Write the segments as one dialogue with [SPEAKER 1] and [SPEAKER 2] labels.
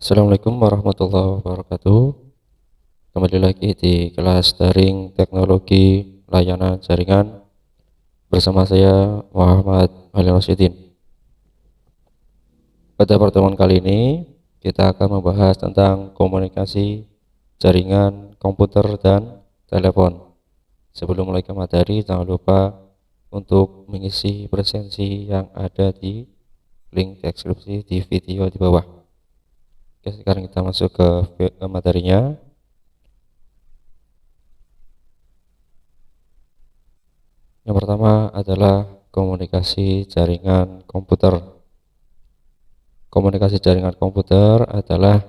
[SPEAKER 1] Assalamualaikum warahmatullahi wabarakatuh. Kembali lagi di kelas daring teknologi layanan jaringan bersama saya Muhammad Ali Rosidin. Pada pertemuan kali ini kita akan membahas tentang komunikasi jaringan komputer dan telepon. Sebelum mulai ke materi, jangan lupa untuk mengisi presensi yang ada di link deskripsi di video di bawah. Oke, sekarang kita masuk ke materinya. Yang pertama adalah komunikasi jaringan komputer. Komunikasi jaringan komputer adalah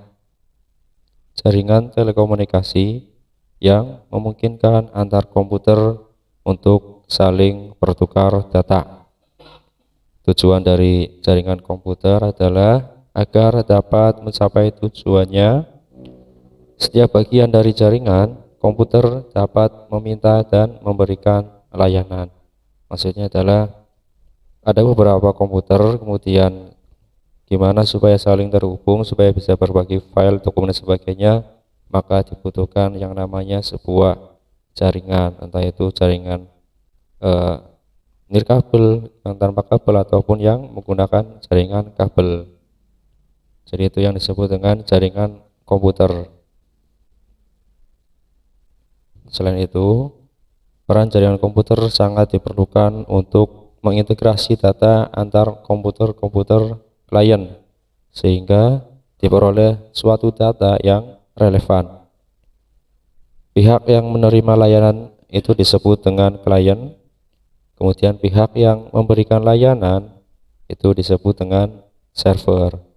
[SPEAKER 1] jaringan telekomunikasi yang memungkinkan antar komputer untuk saling bertukar data. Tujuan dari jaringan komputer adalah agar dapat mencapai tujuannya, setiap bagian dari jaringan komputer dapat meminta dan memberikan layanan. Maksudnya adalah ada beberapa komputer, kemudian gimana supaya saling terhubung, supaya bisa berbagi file, dokumen dan sebagainya, maka dibutuhkan yang namanya sebuah jaringan, entah itu jaringan nirkabel, yang tanpa kabel, ataupun yang menggunakan jaringan kabel. Jadi itu yang disebut dengan jaringan komputer. Selain itu, peran jaringan komputer sangat diperlukan untuk mengintegrasi data antar komputer-komputer klien sehingga diperoleh suatu data yang relevan. Pihak yang menerima layanan itu disebut dengan klien, kemudian pihak yang memberikan layanan itu disebut dengan server.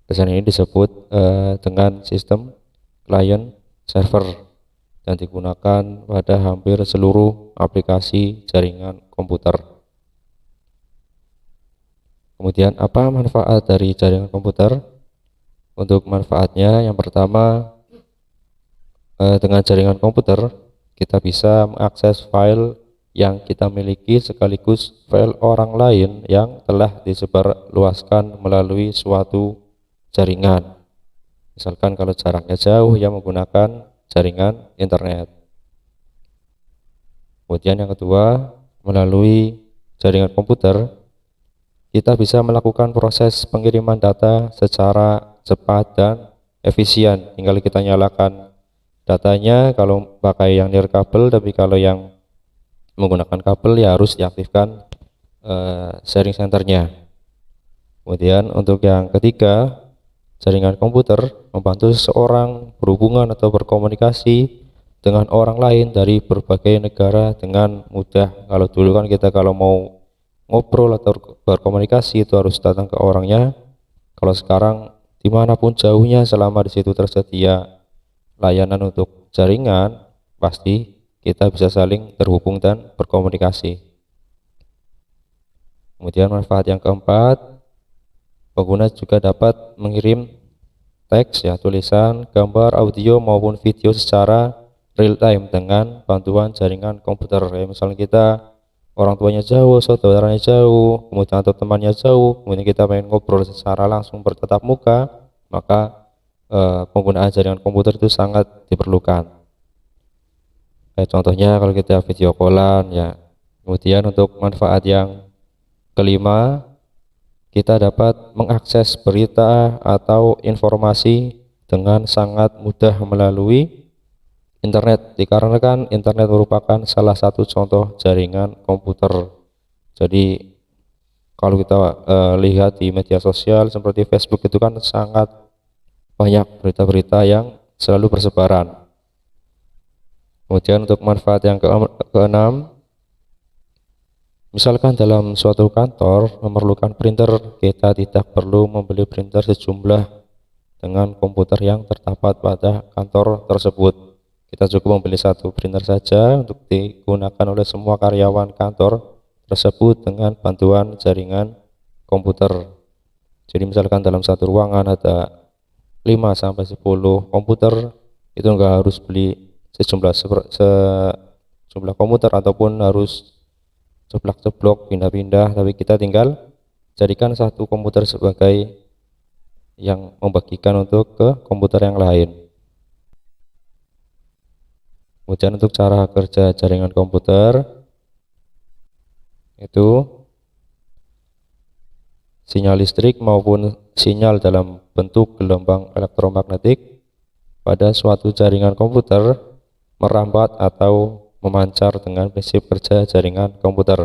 [SPEAKER 1] Desain ini disebut dengan sistem client server dan digunakan pada hampir seluruh aplikasi jaringan komputer. Kemudian apa manfaat dari jaringan komputer? Untuk manfaatnya, yang pertama, dengan jaringan komputer kita bisa mengakses file yang kita miliki sekaligus file orang lain yang telah disebarluaskan melalui suatu jaringan. Misalkan kalau jaraknya jauh, ya menggunakan jaringan internet. Kemudian yang kedua, melalui jaringan komputer kita bisa melakukan proses pengiriman data secara cepat dan efisien. Tinggal kita nyalakan datanya kalau pakai yang nirkabel, tapi kalau yang menggunakan kabel ya harus diaktifkan sharing centernya. Kemudian untuk yang ketiga, jaringan komputer membantu seseorang berhubungan atau berkomunikasi dengan orang lain dari berbagai negara dengan mudah. Kalau dulu kan kita kalau mau ngobrol atau berkomunikasi itu harus datang ke orangnya. Kalau sekarang dimanapun jauhnya, selama di situ tersedia layanan untuk jaringan, pasti kita bisa saling terhubung dan berkomunikasi. Kemudian manfaat yang keempat, pengguna juga dapat mengirim teks, ya, tulisan, gambar, audio maupun video secara real time dengan bantuan jaringan komputer. Ya, misalnya kita orang tuanya jauh, saudaranya jauh, kemudian atau temannya jauh, kemudian kita pengen ngobrol secara langsung bertatap muka, maka penggunaan jaringan komputer itu sangat diperlukan. Kayak contohnya kalau kita video callan, ya. Kemudian untuk manfaat yang kelima, kita dapat mengakses berita atau informasi dengan sangat mudah melalui internet, dikarenakan internet merupakan salah satu contoh jaringan komputer. Jadi kalau kita lihat di media sosial seperti Facebook itu kan sangat banyak berita-berita yang selalu bersebaran. Kemudian untuk manfaat yang keenam, misalkan dalam suatu kantor memerlukan printer, kita tidak perlu membeli printer sejumlah dengan komputer yang terdapat pada kantor tersebut. Kita cukup membeli satu printer saja untuk digunakan oleh semua karyawan kantor tersebut dengan bantuan jaringan komputer. Jadi misalkan dalam satu ruangan ada 5-10 komputer, itu enggak harus beli sejumlah komputer ataupun harus ceplok-ceplok, pindah-pindah, tapi kita tinggal jadikan satu komputer sebagai yang membagikan untuk ke komputer yang lain. Kemudian untuk cara kerja jaringan komputer itu sinyal listrik maupun sinyal dalam bentuk gelombang elektromagnetik pada suatu jaringan komputer merambat atau memancar dengan prinsip kerja jaringan komputer.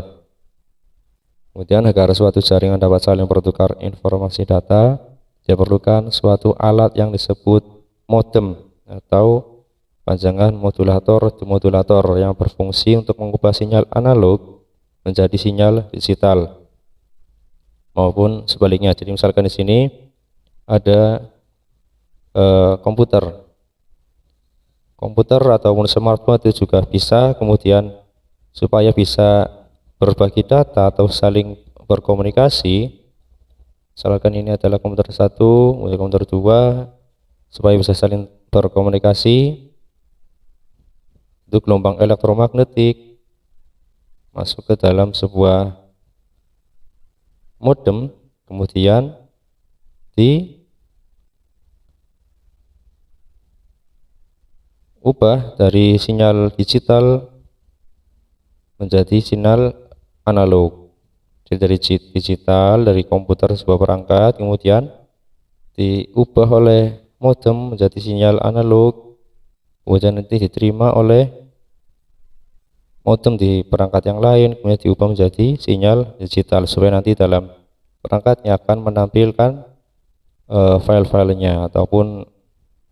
[SPEAKER 1] Kemudian agar suatu jaringan dapat saling bertukar informasi data, diperlukan suatu alat yang disebut modem atau panjangan modulator yang berfungsi untuk mengubah sinyal analog menjadi sinyal digital maupun sebaliknya. Jadi misalkan di sini ada komputer ataupun smartphone itu juga bisa, kemudian supaya bisa berbagi data atau saling berkomunikasi, misalkan ini adalah komputer 1, kemudian komputer 2, supaya bisa saling berkomunikasi, itu gelombang elektromagnetik masuk ke dalam sebuah modem, kemudian diubah dari sinyal digital menjadi sinyal analog. Jadi dari digital, dari komputer sebuah perangkat, kemudian diubah oleh modem menjadi sinyal analog, kemudian nanti diterima oleh modem di perangkat yang lain, kemudian diubah menjadi sinyal digital, supaya nanti dalam perangkatnya akan menampilkan file-filenya ataupun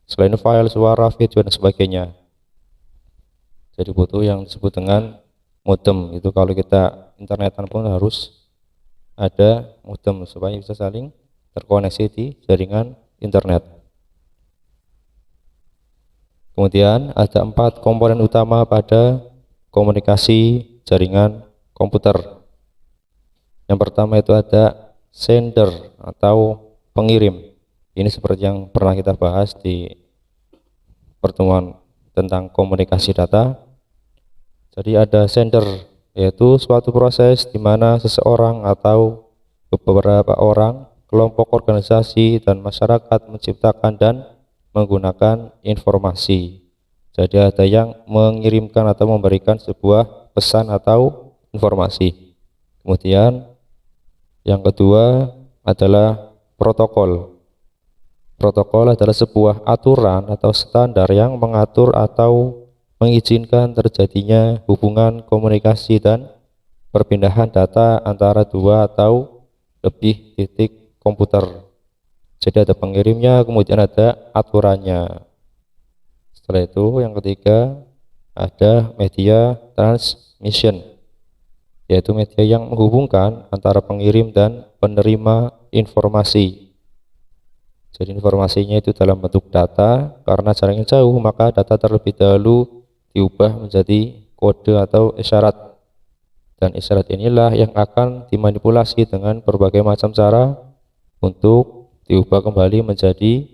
[SPEAKER 1] selain file, suara, video dan sebagainya. Jadi butuh yang disebut dengan modem. Itu kalau kita internetan pun harus ada modem supaya bisa saling terkoneksi di jaringan internet. Kemudian ada 4 komponen utama pada komunikasi jaringan komputer. Yang pertama itu ada sender atau pengirim. Ini seperti yang pernah kita bahas di pertemuan tentang komunikasi data. Jadi ada sender, yaitu suatu proses di mana seseorang atau beberapa orang, kelompok organisasi dan masyarakat menciptakan dan menggunakan informasi. Jadi ada yang mengirimkan atau memberikan sebuah pesan atau informasi. Kemudian yang kedua adalah protokol. Protokol adalah sebuah aturan atau standar yang mengatur atau mengizinkan terjadinya hubungan komunikasi dan perpindahan data antara dua atau lebih titik komputer. Jadi ada pengirimnya, kemudian ada aturannya. Setelah itu yang ketiga ada media transmission, yaitu media yang menghubungkan antara pengirim dan penerima informasi. Jadi informasinya itu dalam bentuk data, karena jaraknya jauh maka data terlebih dahulu diubah menjadi kode atau isyarat, dan isyarat inilah yang akan dimanipulasi dengan berbagai macam cara untuk diubah kembali menjadi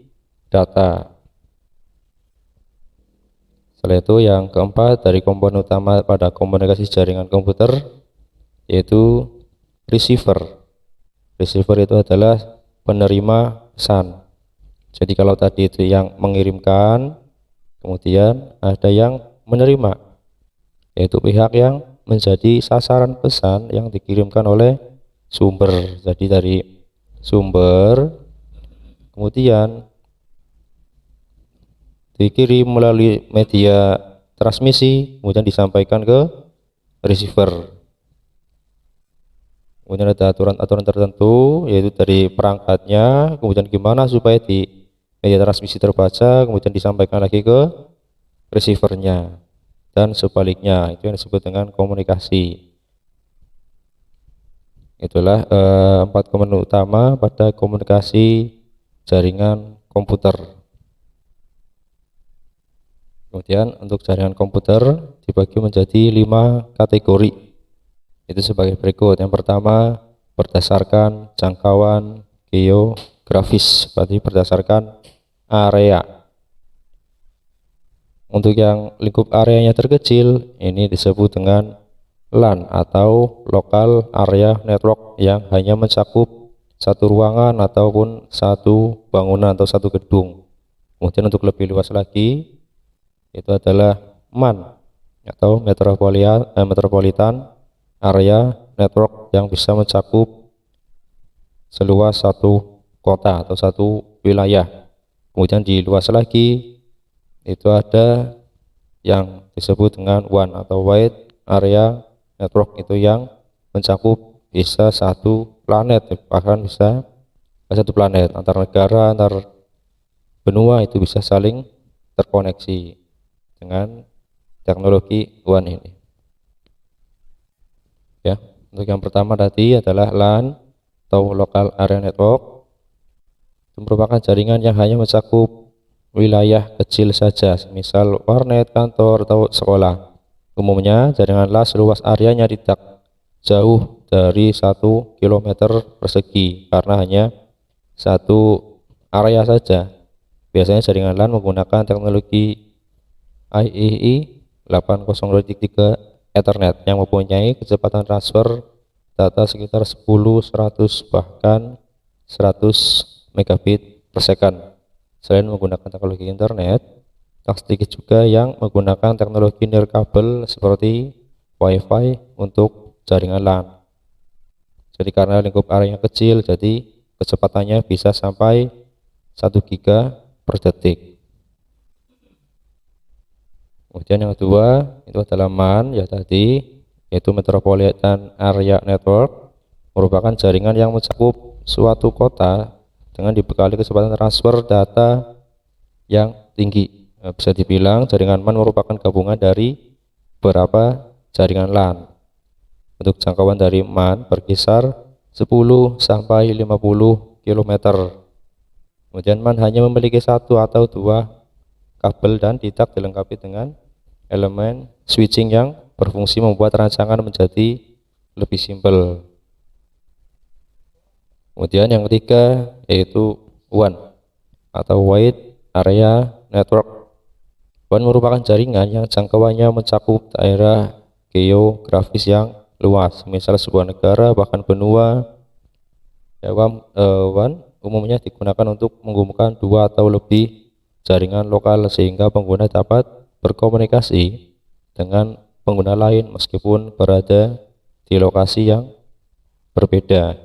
[SPEAKER 1] data. Setelah itu yang keempat dari komponen utama pada komunikasi jaringan komputer yaitu receiver. Receiver itu adalah penerima pesan. Jadi kalau tadi itu yang mengirimkan, kemudian ada yang menerima, yaitu pihak yang menjadi sasaran pesan yang dikirimkan oleh sumber. Jadi dari sumber kemudian dikirim melalui media transmisi, kemudian disampaikan ke receiver. Kemudian ada aturan-aturan tertentu, yaitu dari perangkatnya, kemudian gimana supaya di media transmisi terbaca, kemudian disampaikan lagi ke receivernya, dan sebaliknya. Itu yang disebut dengan komunikasi. Itulah 4 komponen utama pada komunikasi jaringan komputer. Kemudian untuk jaringan komputer dibagi menjadi 5 kategori. Itu sebagai berikut. Yang pertama berdasarkan jangkauan geografis, berarti berdasarkan area. Untuk yang lingkup areanya terkecil ini disebut dengan LAN atau Local Area Network, yang hanya mencakup satu ruangan ataupun satu bangunan atau satu gedung. Kemudian untuk lebih luas lagi itu adalah MAN atau Metropolitan Area Network yang bisa mencakup seluas satu kota atau satu wilayah. Kemudian di luas lagi itu ada yang disebut dengan WAN atau Wide Area Network, itu yang mencakup bisa satu planet, bahkan bisa satu planet, antar negara, antar benua itu bisa saling terkoneksi dengan teknologi WAN ini. Ya, untuk yang pertama tadi adalah LAN atau Local Area Network. Itu merupakan jaringan yang hanya mencakup wilayah kecil saja, misal warnet, kantor, atau sekolah. Umumnya jaringan LAN seluas areanya tidak jauh dari 1 km persegi karena hanya satu area saja. Biasanya jaringan LAN menggunakan teknologi IEEE 802.3 Ethernet yang mempunyai kecepatan transfer data sekitar 10, 100 bahkan 100 megabit per second. Selain menggunakan teknologi internet, tak sedikit juga yang menggunakan teknologi nirkabel seperti Wi-Fi untuk jaringan LAN. Jadi karena lingkup areanya kecil, jadi kecepatannya bisa sampai 1 giga per detik. Kemudian yang kedua itu adalah MAN ya tadi, yaitu Metropolitan Area Network, merupakan jaringan yang mencakup suatu kota dengan dibekali kecepatan transfer data yang tinggi. Bisa dibilang jaringan MAN merupakan gabungan dari beberapa jaringan LAN. Untuk jangkauan dari MAN berkisar 10 sampai 50 km. Kemudian MAN hanya memiliki satu atau dua kabel dan tidak dilengkapi dengan elemen switching yang berfungsi membuat rancangan menjadi lebih simpel. Kemudian yang ketiga yaitu WAN atau Wide Area Network. WAN merupakan jaringan yang jangkauannya mencakup daerah geografis yang luas, misal sebuah negara bahkan benua. WAN umumnya digunakan untuk menghubungkan dua atau lebih jaringan lokal sehingga pengguna dapat berkomunikasi dengan pengguna lain meskipun berada di lokasi yang berbeda.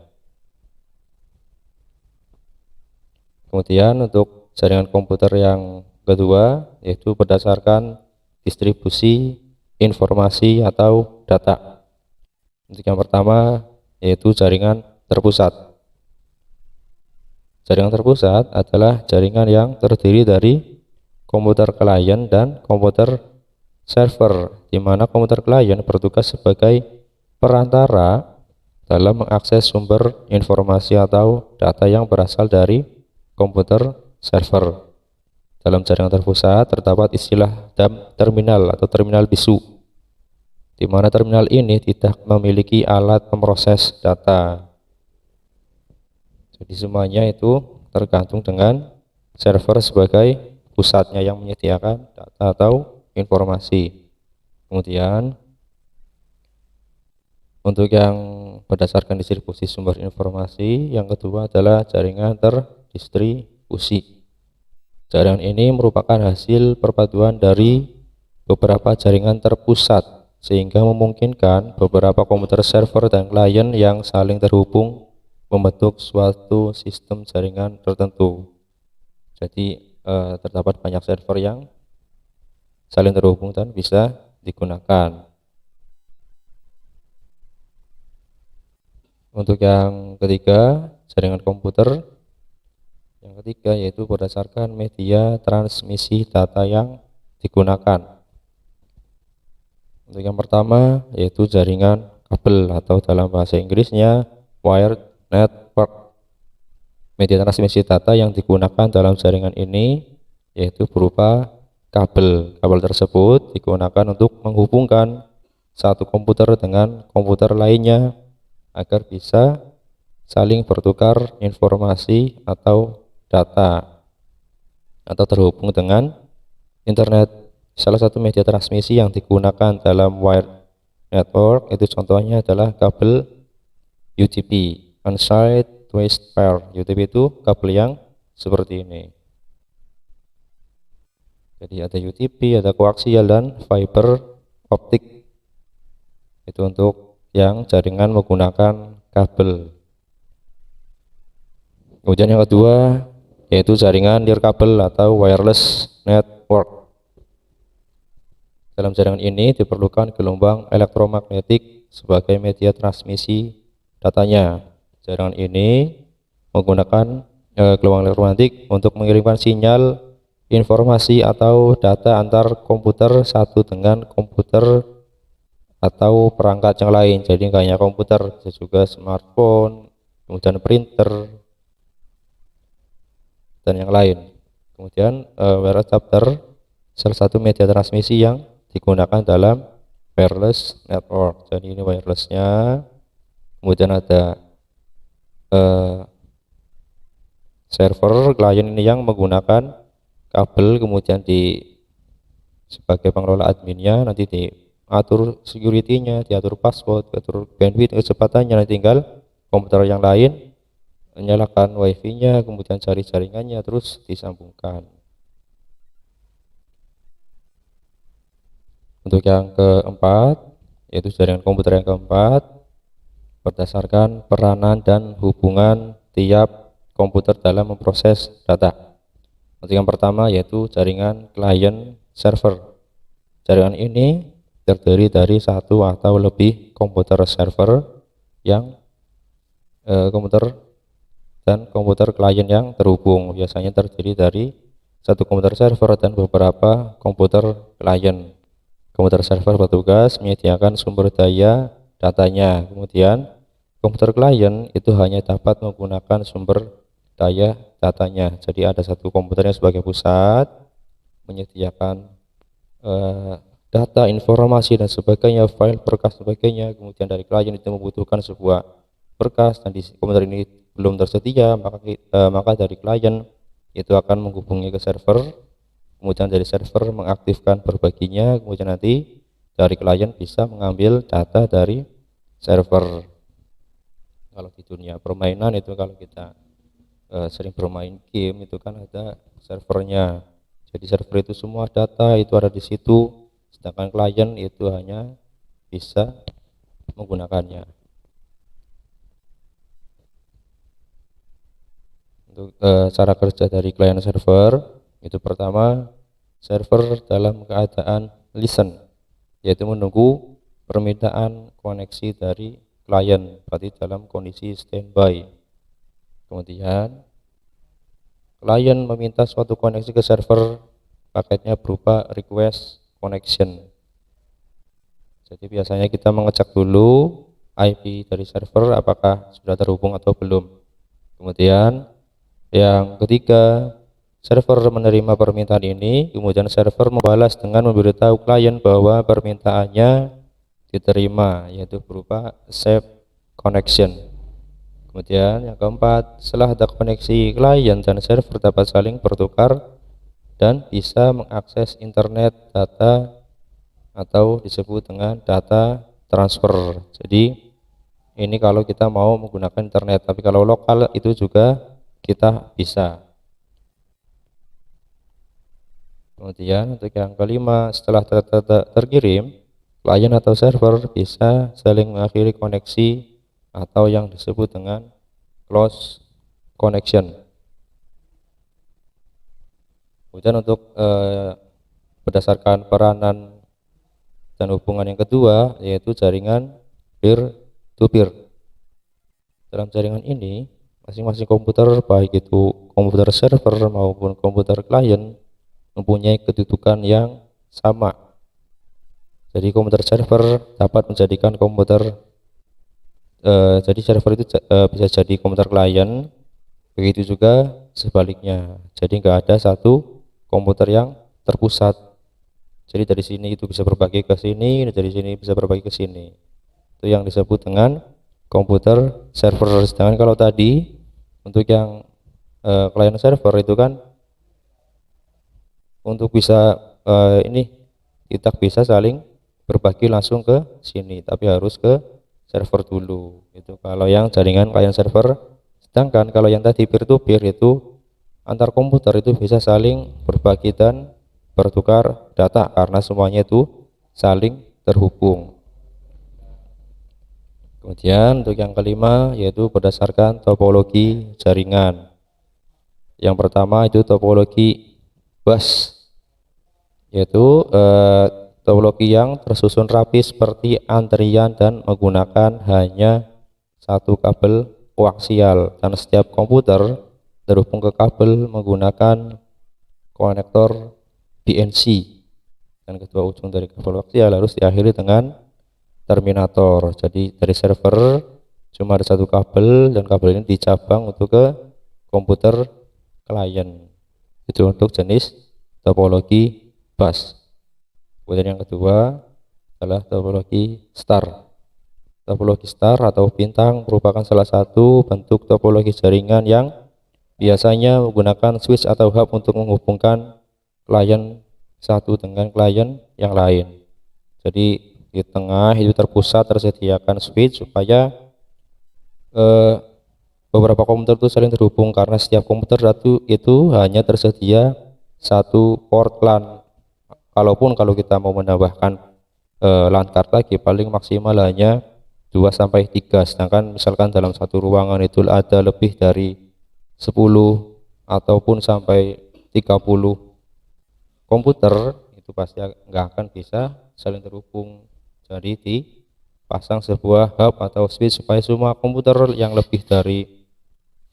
[SPEAKER 1] Kemudian untuk jaringan komputer yang kedua yaitu berdasarkan distribusi informasi atau data. Untuk yang pertama yaitu jaringan terpusat. Jaringan terpusat adalah jaringan yang terdiri dari komputer klien dan komputer server, di mana komputer klien bertugas sebagai perantara dalam mengakses sumber informasi atau data yang berasal dari komputer server. Dalam jaringan terpusat terdapat istilah terminal atau terminal bisu, di mana terminal ini tidak memiliki alat pemroses data. Jadi semuanya itu tergantung dengan server sebagai pusatnya yang menyediakan data atau informasi. Kemudian untuk yang berdasarkan distribusi sumber informasi, yang kedua adalah jaringan terdistribusi. Jaringan ini merupakan hasil perpaduan dari beberapa jaringan terpusat sehingga memungkinkan beberapa komputer server dan klien yang saling terhubung membentuk suatu sistem jaringan tertentu. Jadi terdapat banyak server yang saling terhubung dan bisa digunakan. Untuk yang ketiga, jaringan komputer yang ketiga yaitu berdasarkan media transmisi data yang digunakan. Untuk yang pertama yaitu jaringan kabel atau dalam bahasa Inggrisnya wired network. Media transmisi data yang digunakan dalam jaringan ini yaitu berupa kabel. Kabel tersebut digunakan untuk menghubungkan satu komputer dengan komputer lainnya agar bisa saling bertukar informasi atau data atau terhubung dengan internet. Salah satu media transmisi yang digunakan dalam wired network itu contohnya adalah kabel UDP, on-site twist pair. UTP itu kabel yang seperti ini. Jadi ada UTP, ada koaksial dan fiber optik. Itu untuk yang jaringan menggunakan kabel. Kemudian yang kedua yaitu jaringan nirkabel atau wireless network. Dalam jaringan ini diperlukan gelombang elektromagnetik sebagai media transmisi datanya. Jaringan ini menggunakan gelombang elektromagnetik untuk mengirimkan sinyal, informasi atau data antar komputer satu dengan komputer atau perangkat yang lain. Jadi nggak hanya komputer, bisa juga smartphone, kemudian printer dan yang lain. Kemudian wireless adapter salah satu media transmisi yang digunakan dalam wireless network. Jadi ini wirelessnya. Kemudian ada server klien ini yang menggunakan kabel, kemudian sebagai pengelola adminnya nanti diatur security-nya, diatur password, diatur bandwidth, kecepatannya. Nanti tinggal komputer yang lain menyalakan wifi-nya, kemudian cari jaringannya, terus disambungkan. Untuk yang keempat, yaitu jaringan komputer yang keempat, berdasarkan peranan dan hubungan tiap komputer dalam memproses data. Untuk yang pertama yaitu jaringan klien server. Jaringan ini terdiri dari satu atau lebih komputer server yang komputer dan komputer klien yang terhubung. Biasanya terdiri dari satu komputer server dan beberapa komputer klien. Komputer server bertugas menyediakan sumber daya datanya. Kemudian komputer klien itu hanya dapat menggunakan sumber daya datanya. Jadi ada satu komputernya sebagai pusat menyediakan data, informasi dan sebagainya, file, berkas sebagainya. Kemudian dari klien itu membutuhkan sebuah berkas dan di komputer ini belum tersedia, maka dari klien itu akan menghubungi ke server. Kemudian dari server mengaktifkan berbaginya, kemudian nanti dari klien bisa mengambil data dari server. Kalau di dunia permainan itu, kalau kita sering bermain game itu kan ada servernya. Jadi server itu semua data itu ada di situ, sedangkan klien itu hanya bisa menggunakannya. Untuk cara kerja dari klien server itu pertama, server dalam keadaan listen, yaitu menunggu permintaan koneksi dari klien, berarti dalam kondisi standby. Kemudian klien meminta suatu koneksi ke server, paketnya berupa request connection. Jadi biasanya kita mengecek dulu IP dari server apakah sudah terhubung atau belum. Kemudian yang ketiga, server menerima permintaan ini, kemudian server membalas dengan memberitahu klien bahwa permintaannya diterima, yaitu berupa accept connection. Kemudian yang keempat, setelah ada koneksi, klien dan server dapat saling bertukar dan bisa mengakses internet data atau disebut dengan data transfer. Jadi ini kalau kita mau menggunakan internet, tapi kalau lokal itu juga kita bisa. Kemudian untuk yang kelima, setelah data terkirim, klien atau server bisa saling mengakhiri koneksi atau yang disebut dengan close connection. Kemudian untuk berdasarkan peranan dan hubungan yang kedua, yaitu jaringan peer to peer. Dalam jaringan ini, masing-masing komputer, baik itu komputer server maupun komputer klien, mempunyai kedudukan yang sama. Jadi komputer server dapat menjadikan komputer jadi server itu bisa jadi komputer klien, begitu juga sebaliknya. Jadi nggak ada satu komputer yang terpusat. Jadi dari sini itu bisa berbagi ke sini, dari sini bisa berbagi ke sini. Itu yang disebut dengan komputer server. Sedangkan kalau tadi untuk yang klien server itu kan untuk bisa ini kita bisa saling berbagi langsung ke sini, tapi harus ke server dulu. Itu kalau yang jaringan klien server. Sedangkan kalau yang tadi peer to peer itu antar komputer itu bisa saling berbagi dan bertukar data karena semuanya itu saling terhubung. Kemudian untuk yang kelima yaitu berdasarkan topologi jaringan. Yang pertama itu topologi bus, yaitu topologi yang tersusun rapi seperti antrian dan menggunakan hanya satu kabel koaksial, dan setiap komputer terhubung ke kabel menggunakan konektor BNC, dan kedua ujung dari kabel koaksial harus diakhiri dengan terminator. Jadi dari server cuma ada satu kabel dan kabel ini dicabang untuk ke komputer klien. Itu untuk jenis topologi bus. Kemudian yang kedua adalah topologi star. Topologi star atau bintang merupakan salah satu bentuk topologi jaringan yang biasanya menggunakan switch atau hub untuk menghubungkan klien satu dengan klien yang lain. Jadi di tengah itu tersediakan switch supaya beberapa komputer itu saling terhubung, karena setiap komputer itu hanya tersedia satu port LAN. Kalau kita mau menambahkan LAN card lagi paling maksimal hanya 2 sampai 3, sedangkan misalkan dalam satu ruangan itu ada lebih dari 10 ataupun sampai 30 komputer, itu pasti nggak akan bisa saling terhubung. Jadi dipasang sebuah hub atau switch supaya semua komputer yang lebih dari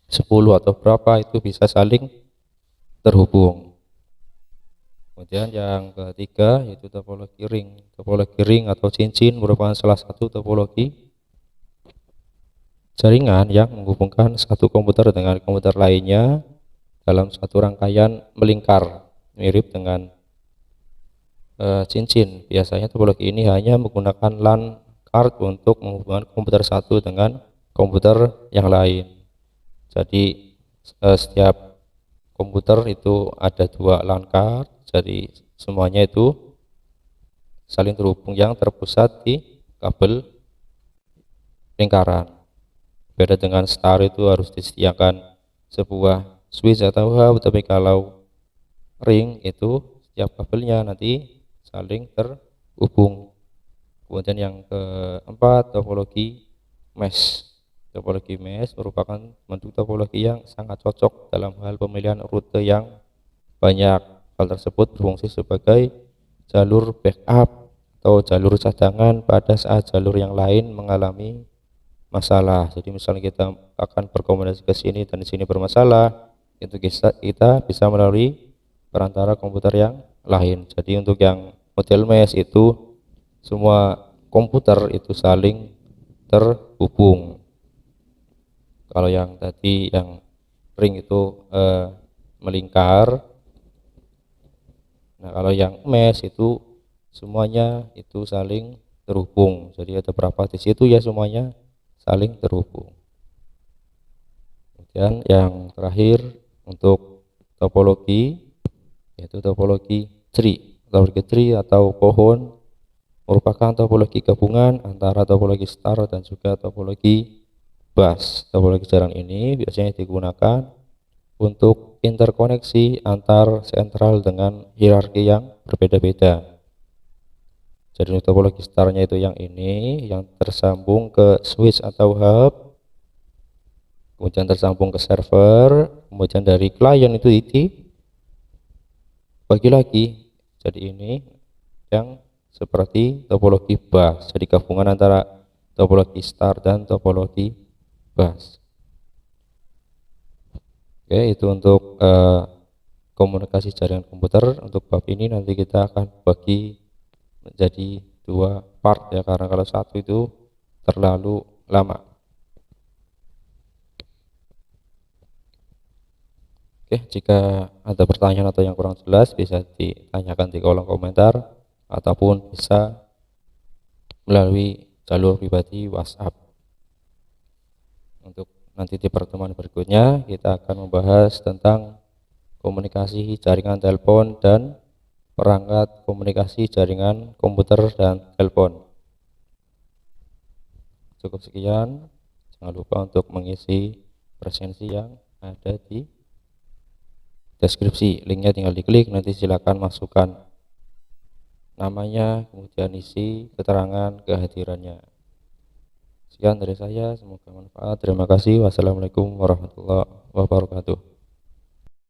[SPEAKER 1] 10 atau berapa itu bisa saling terhubung. Kemudian yang ketiga yaitu topologi ring. Topologi ring atau cincin merupakan salah satu topologi jaringan yang menghubungkan satu komputer dengan komputer lainnya dalam satu rangkaian melingkar, mirip dengan cincin. Biasanya topologi ini hanya menggunakan LAN card untuk menghubungkan komputer satu dengan komputer yang lain. Jadi setiap komputer itu ada 2 LAN card, jadi semuanya itu saling terhubung yang terpusat di kabel lingkaran. Beda dengan star itu harus disediakan sebuah switch atau hub, tapi kalau ring itu setiap kabelnya nanti saling terhubung. Kemudian yang keempat topologi mesh. Topologi mesh merupakan bentuk topologi yang sangat cocok dalam hal pemilihan rute yang banyak. Hal tersebut berfungsi sebagai jalur backup atau jalur cadangan pada saat jalur yang lain mengalami masalah. Jadi misalnya kita akan berkomunikasi ke sini dan di sini bermasalah, itu kita bisa melalui perantara komputer yang lain. Jadi untuk yang model mesh itu semua komputer itu saling terhubung. Kalau yang tadi yang ring itu melingkar. Nah, kalau yang mesh itu semuanya itu saling terhubung. Jadi ada berapa di situ ya semuanya saling terhubung. Kemudian yang terakhir untuk topologi yaitu topologi tree. Topologi tree atau pohon merupakan topologi gabungan antara topologi star dan juga topologi bus. Topologi jaringan ini biasanya digunakan untuk interkoneksi antar sentral dengan hierarki yang berbeda-beda. Jadi topologi starnya itu yang ini, yang tersambung ke switch atau hub, kemudian tersambung ke server, kemudian dari klien itu bagi lagi. Jadi ini yang seperti topologi bus, jadi gabungan antara topologi star dan topologi bus. Oke, itu untuk komunikasi jaringan komputer. Untuk bab ini nanti kita akan bagi menjadi 2 part ya, karena kalau satu itu terlalu lama. Oke, jika ada pertanyaan atau yang kurang jelas bisa ditanyakan di kolom komentar ataupun bisa melalui jalur pribadi WhatsApp. Untuk nanti di pertemuan berikutnya kita akan membahas tentang komunikasi jaringan telepon dan perangkat komunikasi jaringan komputer dan telepon. Cukup sekian, jangan lupa untuk mengisi presensi yang ada di deskripsi. Linknya tinggal diklik, nanti silakan masukkan namanya, kemudian isi keterangan kehadirannya. Sekian dari saya, semoga manfaat. Terima kasih. Wassalamualaikum warahmatullahi wabarakatuh.